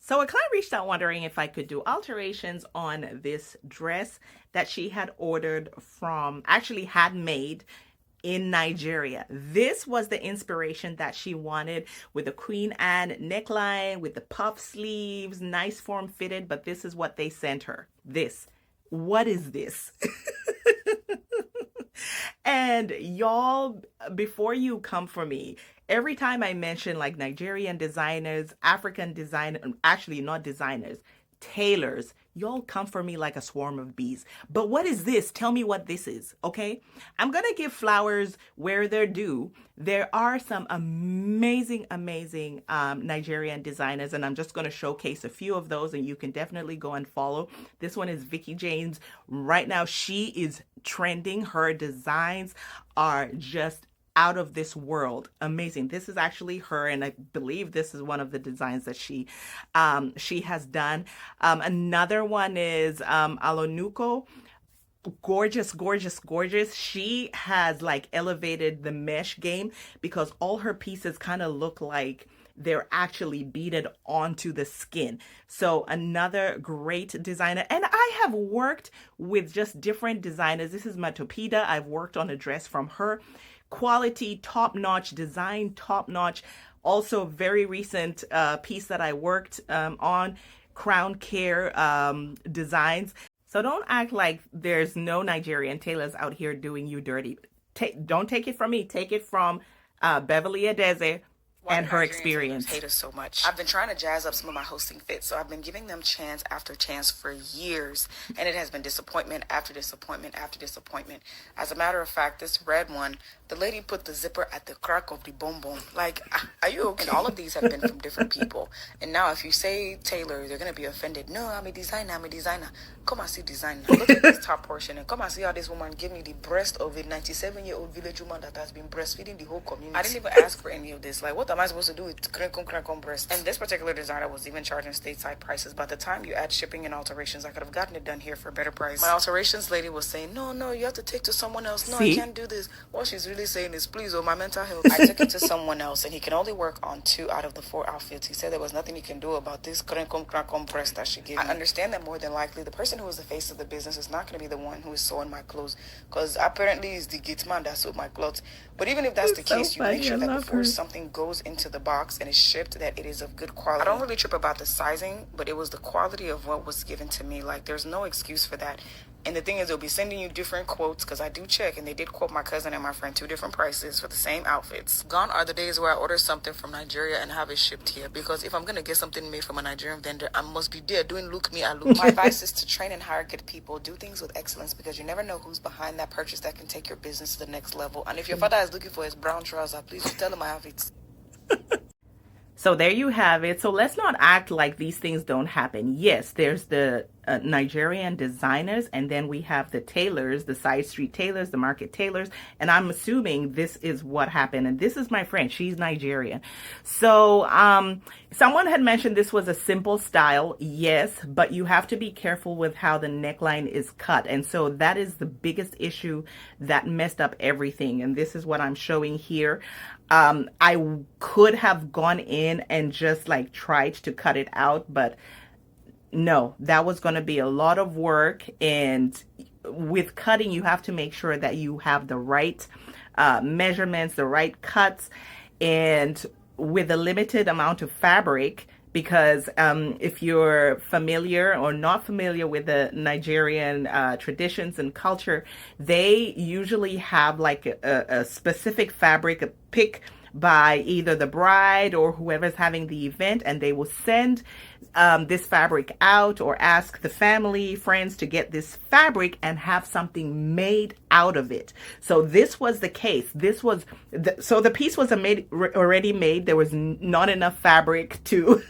So a client reached out wondering if I could do alterations on this dress that she had ordered from, actually had made in Nigeria. This was the inspiration that she wanted, with the Queen Anne neckline, with the puff sleeves, nice form fitted, but this is what they sent her. This. What is this? And y'all, before you come for me, every time I mention like Nigerian designers, African design, actually not designers, tailors, y'all come for me like a swarm of bees. But what is this? Tell me what this is, okay? I'm gonna give flowers where they're due. There are some amazing, amazing Nigerian designers, and I'm just gonna showcase a few of those, and you can definitely go and follow. This one is Vicky James. Right now, she is trending. Her designs are just out of this world, amazing. This is actually her, and I believe this is one of the designs that she has done. Another one is Alonuko. Gorgeous, gorgeous, gorgeous. She has like elevated the mesh game because all her pieces kind of look like they're actually beaded onto the skin. So another great designer. And I have worked with just different designers. This is Matopida. I've worked on a dress from her. Quality, top-notch, design, top-notch. Also, very recent piece that I worked on, Crown Care Designs. So don't act like there's no Nigerian tailors out here doing you dirty. Don't take it from me. Take it from Beverly Adeze and her experience. Hate us so much. I've been trying to jazz up some of my hosting fits, so I've been giving them chance after chance for years, and it has been disappointment after disappointment after disappointment. As a matter of fact, this red one, the lady put the zipper at the crack of the bum bum. Like, are you okay? And all of these have been from different people. And now if you say Taylor, they're going to be offended. No, I'm a designer. I'm a designer. Come and see designer. Look at this top portion and come and see how this woman gave me the breast of a 97-year-old village woman that has been breastfeeding the whole community. I didn't even ask for any of this. Like, what am I supposed to do with crank on breast? And this particular designer was even charging stateside prices. By the time you add shipping and alterations, I could have gotten it done here for a better price. My alterations lady was saying, no, you have to take to someone else. No, I can't do this. What she's really saying is, please, my mental health. I took it to someone else, and he can only work on 2 out of the 4 outfits. He said there was nothing he can do about this crank on breast that she gave me. I understand that more than likely the person who is the face of the business is not going to be the one who is sewing my clothes, because apparently it's the gate man that sewed my clothes. But even if that's the case, you make sure that before something goes into the box and is shipped, that it is of good quality. I don't really trip about the sizing, but it was the quality of what was given to me. Like, there's no excuse for that. And the thing is, they'll be sending you different quotes, because I do check, and they did quote my cousin and my friend 2 different prices for the same outfits. Gone are the days where I order something from Nigeria and have it shipped here, because if I'm going to get something made from a Nigerian vendor, I must be there doing look me, I look. My advice is to train and hire good people, do things with excellence, because you never know who's behind that purchase that can take your business to the next level. And if your father is looking for his brown trouser, please tell him I have it. So there you have it. So let's not act like these things don't happen. Yes, there's the Nigerian designers, and then we have the tailors, the side street tailors, the market tailors, and I'm assuming this is what happened. And this is my friend. She's Nigerian. So someone had mentioned this was a simple style. Yes, but you have to be careful with how the neckline is cut. And so that is the biggest issue that messed up everything. And this is what I'm showing here. I could have gone in and just like tried to cut it out, but no, that was going to be a lot of work. And with cutting, you have to make sure that you have the right measurements, the right cuts, and with a limited amount of fabric, because if you're familiar or not familiar with the Nigerian traditions and culture, they usually have like a specific fabric, a pick by either the bride or whoever's having the event, and they will send this fabric out or ask the family, friends to get this fabric and have something made out of it. So this was the case. This was so the piece was already made. There was not enough fabric to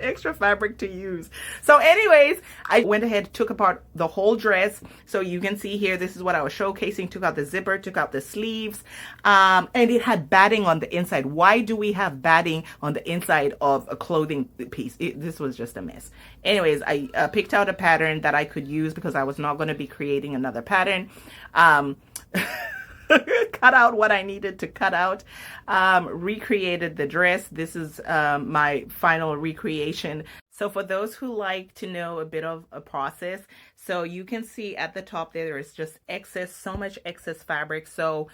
extra fabric to use. So anyways, I went ahead, took apart the whole dress. So you can see here, this is what I was showcasing. Took out the zipper, took out the sleeves, and it had batting on the inside. Why do we have batting on the inside of a clothing piece? This was just a mess. Anyways, I picked out a pattern that I could use because I was not going to be creating another pattern. cut out what I needed to cut out, recreated the dress. This is my final recreation. So for those who like to know a bit of a process, so you can see at the top there is just excess, so much excess fabric. So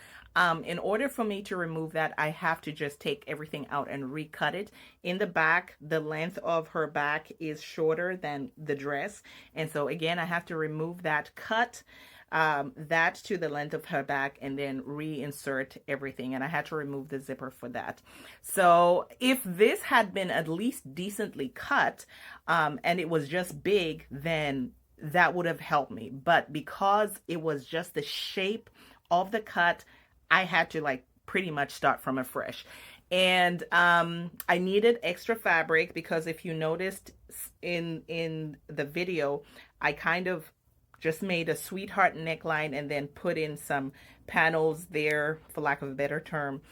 in order for me to remove that, I have to just take everything out and recut it. In the back, the length of her back is shorter than the dress. And so again, I have to remove that, cut that to the length of her back, and then reinsert everything. And I had to remove the zipper for that. So if this had been at least decently cut and it was just big, then that would have helped me. But because it was just the shape of the cut, I had to like pretty much start from afresh. And I needed extra fabric because if you noticed in the video, I kind of just made a sweetheart neckline and then put in some panels there, for lack of a better term,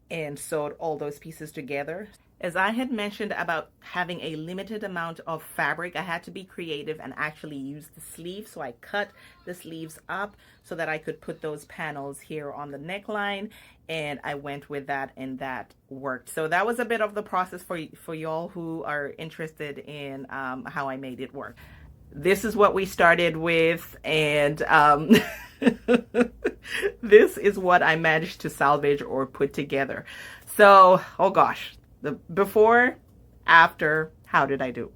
and sewed all those pieces together. As I had mentioned about having a limited amount of fabric, I had to be creative and actually use the sleeves. So I cut the sleeves up so that I could put those panels here on the neckline, and I went with that, and that worked. So that was a bit of the process for y'all who are interested in how I made it work. This is what we started with, and this is what I managed to salvage or put together. So, oh gosh, the before, after, how did I do?